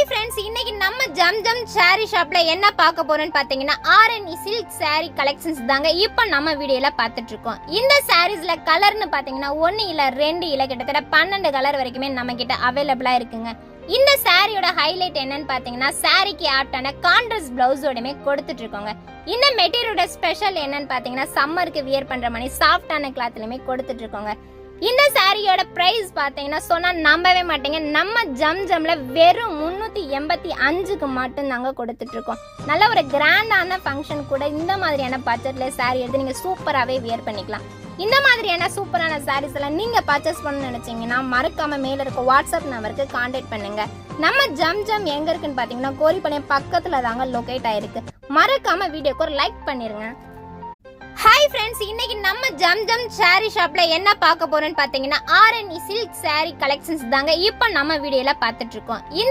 Hi friends, இன்னைக்கு நம்ம ஜம் sorry ஷாப்ல என்ன பார்க்க போறோம்னு பாத்தீங்கன்னா ஆர்என்இ சில்க் சாரி கலெக்ஷன்ஸ் தாங்க இப்போ நம்ம வீடியோல பார்த்துட்டு இருக்கோம். இந்த சாரீஸ்ல கலர்னு பாத்தீங்கன்னா 1 இல்ல 2 இல்ல கிட்டத்தட்ட 12 கலர் வரைக்குமே நம்ம கிட்ட அவைலபிளா இருக்குங்க. இந்த சாரியோட ஹைலைட் என்னன்னு பாத்தீங்கன்னா சாரிக்கு ஆப்டான கான்ட்ராஸ்ட் பிளவுஸோடமே கொடுத்துட்டு இருக்கோங்க. இந்த மெட்டீரியலோட ஸ்பெஷல் என்னன்னு பாத்தீங்கன்னா சம்மருக்கு வியர் பண்ற மாதிரி சாஃப்டான கிளாத்லயுமே கொடுத்துட்டு இருக்கோங்க. இந்த சாரியோட பிரைஸ் பாத்தீங்கன்னா சொன்னா நம்பவே மாட்டீங்க. நம்ம ஜம்ல வெறும் 385க்கு மட்டும் தாங்க கொடுத்துட்டு இருக்கோம். நல்ல ஒரு கிராண்டான ஃபங்க்ஷன் கூட இந்த மாதிரியான பட்ஜெட்ல சாரி எடுத்து நீங்க சூப்பராகவே வியர் பண்ணிக்கலாம். இந்த மாதிரியான சூப்பரான சாரீஸ் எல்லாம் நீங்க பர்ச்சேஸ் பண்ண நினைச்சீங்கன்னா மறக்காம மேல இருக்க வாட்ஸ்அப் நம்பருக்கு கான்டாக்ட் பண்ணுங்க. நம்ம ஜம் எங்க இருக்குன்னு பாத்தீங்கன்னா கோரிப்பாளையம் பக்கத்துல தாங்க லொகேட் ஆயிருக்கு. மறக்காம வீடியோக்கு ஒரு லைக் பண்ணிருங்க. ஹாய் ஃப்ரெண்ட்ஸ், இன்னைக்கு நம்ம ஜம் சாரி ஷாப்ல என்ன பார்க்க போறோம்னு பாத்தீங்கன்னா ஆர்என்இ சில்க் சாரி கலெக்ஷன்ஸ் தாங்க இப்போ நம்ம வீடியோல பார்த்துட்டு இருக்கோம்.